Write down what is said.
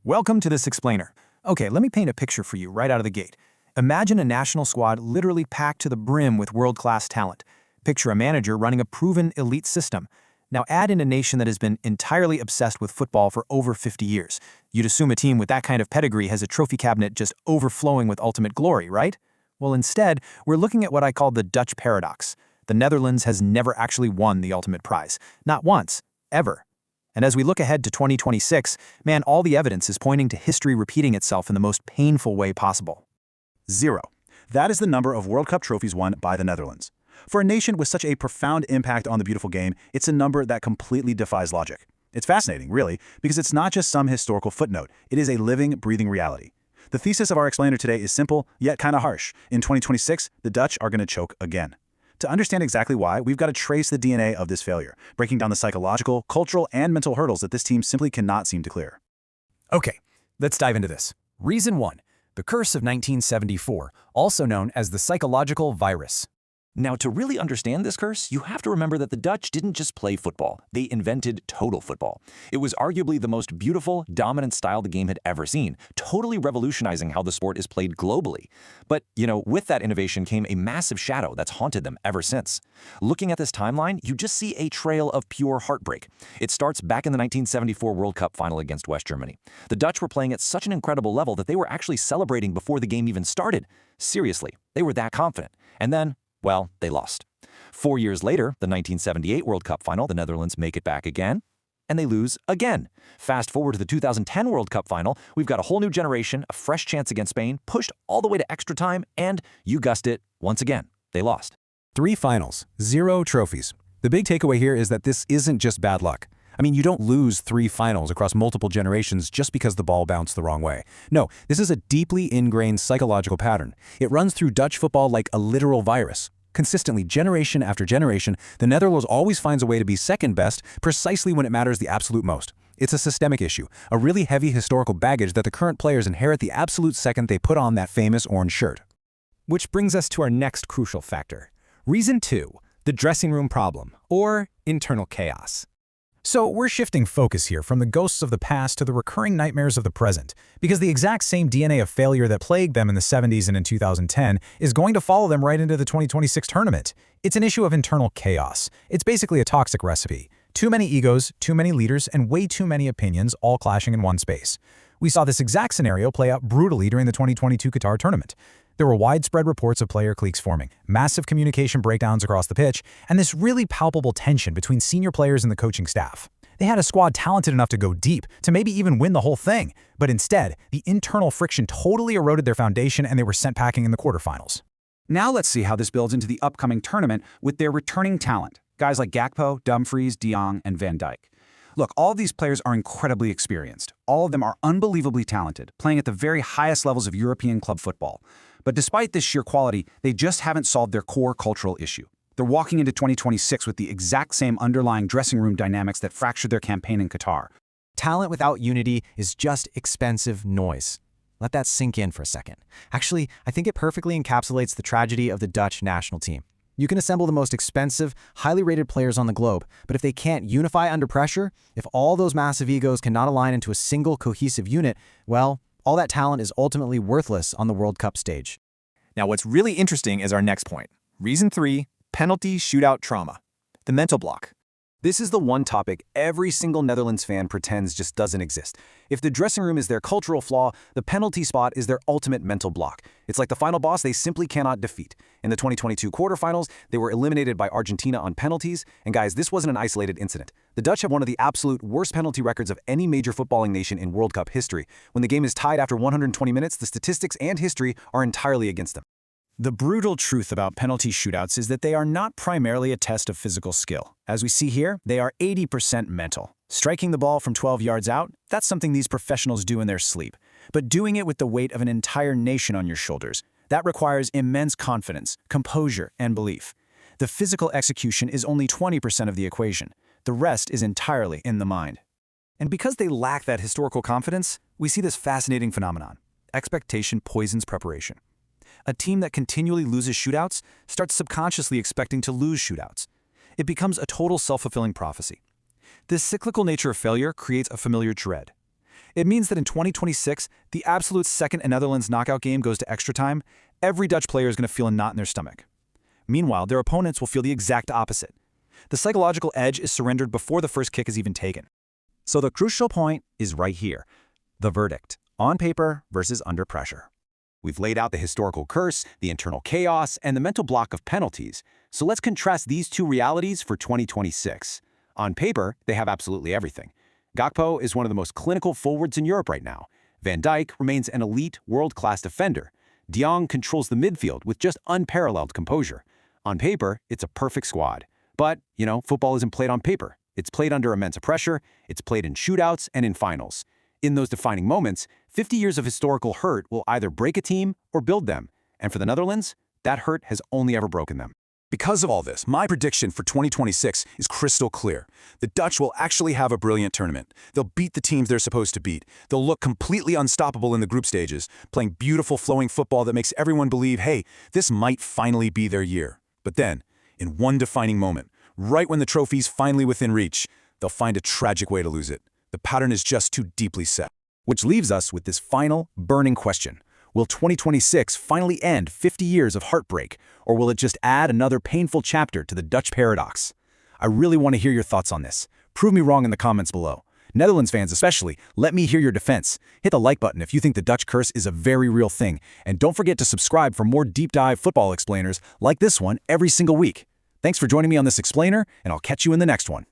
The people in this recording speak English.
Welcome to this explainer. Okay, let me paint a picture for you right out of the gate. Imagine a national squad literally packed to the brim with world-class talent. Picture a manager running a proven elite system. Now add in a nation that has been entirely obsessed with football for over 50 years. You'd assume a team with that kind of pedigree has a trophy cabinet just overflowing with ultimate glory, right? Well, instead, we're looking at what I call the Dutch paradox. The Netherlands has never actually won the ultimate prize. Not once. Ever. And as we look ahead to 2026, man, all the evidence is pointing to history repeating itself in the most painful way possible. 0. That is the number of World Cup trophies won by the Netherlands. For a nation with such a profound impact on the beautiful game, it's a number that completely defies logic. It's fascinating, really, because it's not just some historical footnote. It is a living, breathing reality. The thesis of our explainer today is simple, yet kind of harsh. In 2026, the Dutch are going to choke again. To understand exactly why, we've got to trace the DNA of this failure, breaking down the psychological, cultural, and mental hurdles that this team simply cannot seem to clear. Okay, let's dive into this. Reason 1. The curse of 1974, also known as the psychological virus. Now, to really understand this curse, you have to remember that the Dutch didn't just play football. They invented total football. It was arguably the most beautiful, dominant style the game had ever seen, totally revolutionizing how the sport is played globally. But, with that innovation came a massive shadow that's haunted them ever since. Looking at this timeline, you just see a trail of pure heartbreak. It starts back in the 1974 World Cup final against West Germany. The Dutch were playing at such an incredible level that they were actually celebrating before the game even started. Seriously, they were that confident. And then, well, they lost. 4 years later, the 1978 World Cup final, the Netherlands make it back again, and they lose again. Fast forward to the 2010 World Cup final, we've got a whole new generation, a fresh chance against Spain, pushed all the way to extra time, and, you guessed it, once again, they lost. 3 finals, 0 trophies. The big takeaway here is that this isn't just bad luck. I mean, you don't lose 3 finals across multiple generations just because the ball bounced the wrong way. No, this is a deeply ingrained psychological pattern. It runs through Dutch football like a literal virus. Consistently, generation after generation, the Netherlands always finds a way to be second best precisely when it matters the absolute most. It's a systemic issue, a really heavy historical baggage that the current players inherit the absolute second they put on that famous orange shirt. Which brings us to our next crucial factor. Reason 2. The dressing room problem, or internal chaos. So we're shifting focus here from the ghosts of the past to the recurring nightmares of the present, because the exact same DNA of failure that plagued them in the 70s and in 2010 is going to follow them right into the 2026 tournament. It's an issue of internal chaos. It's basically a toxic recipe. Too many egos, too many leaders, and way too many opinions all clashing in one space. We saw this exact scenario play out brutally during the 2022 Qatar tournament. There were widespread reports of player cliques forming, massive communication breakdowns across the pitch, and this really palpable tension between senior players and the coaching staff. They had a squad talented enough to go deep, to maybe even win the whole thing, but instead, the internal friction totally eroded their foundation and they were sent packing in the quarterfinals. Now let's see how this builds into the upcoming tournament with their returning talent, guys like Gakpo, Dumfries, De Jong, and Van Dijk. Look, all of these players are incredibly experienced. All of them are unbelievably talented, playing at the very highest levels of European club football. But despite this sheer quality, they just haven't solved their core cultural issue. They're walking into 2026 with the exact same underlying dressing room dynamics that fractured their campaign in Qatar. Talent without unity is just expensive noise. Let that sink in for a second. Actually, I think it perfectly encapsulates the tragedy of the Dutch national team. You can assemble the most expensive, highly rated players on the globe, but if they can't unify under pressure, if all those massive egos cannot align into a single cohesive unit, well, all that talent is ultimately worthless on the World Cup stage. Now, what's really interesting is our next point. Reason 3, penalty shootout trauma. The mental block. This is the one topic every single Netherlands fan pretends just doesn't exist. If the dressing room is their cultural flaw, the penalty spot is their ultimate mental block. It's like the final boss they simply cannot defeat. In the 2022 quarterfinals, they were eliminated by Argentina on penalties, and guys, this wasn't an isolated incident. The Dutch have one of the absolute worst penalty records of any major footballing nation in World Cup history. When the game is tied after 120 minutes, the statistics and history are entirely against them. The brutal truth about penalty shootouts is that they are not primarily a test of physical skill. As we see here, they are 80% mental. Striking the ball from 12 yards out, that's something these professionals do in their sleep. But doing it with the weight of an entire nation on your shoulders, that requires immense confidence, composure, and belief. The physical execution is only 20% of the equation. The rest is entirely in the mind. And because they lack that historical confidence, we see this fascinating phenomenon. Expectation poisons preparation. A team that continually loses shootouts starts subconsciously expecting to lose shootouts. It becomes a total self-fulfilling prophecy. This cyclical nature of failure creates a familiar dread. It means that in 2026, the absolute second a Netherlands knockout game goes to extra time, every Dutch player is going to feel a knot in their stomach. Meanwhile, their opponents will feel the exact opposite. The psychological edge is surrendered before the first kick is even taken. So the crucial point is right here. The verdict, on paper versus under pressure. We've laid out the historical curse, the internal chaos, and the mental block of penalties. So let's contrast these two realities for 2026. On paper, they have absolutely everything. Gakpo is one of the most clinical forwards in Europe right now. Van Dijk remains an elite, world-class defender. De Jong controls the midfield with just unparalleled composure. On paper, it's a perfect squad. But, football isn't played on paper. It's played under immense pressure, it's played in shootouts and in finals. In those defining moments, 50 years of historical hurt will either break a team or build them. And for the Netherlands, that hurt has only ever broken them. Because of all this, my prediction for 2026 is crystal clear. The Dutch will actually have a brilliant tournament. They'll beat the teams they're supposed to beat. They'll look completely unstoppable in the group stages, playing beautiful flowing football that makes everyone believe, hey, this might finally be their year. But then, in one defining moment, right when the trophy's finally within reach, they'll find a tragic way to lose it. The pattern is just too deeply set. Which leaves us with this final, burning question. Will 2026 finally end 50 years of heartbreak, or will it just add another painful chapter to the Dutch paradox? I really want to hear your thoughts on this. Prove me wrong in the comments below. Netherlands fans especially, let me hear your defense. Hit the like button if you think the Dutch curse is a very real thing, and don't forget to subscribe for more deep dive football explainers like this one every single week. Thanks for joining me on this explainer, and I'll catch you in the next one.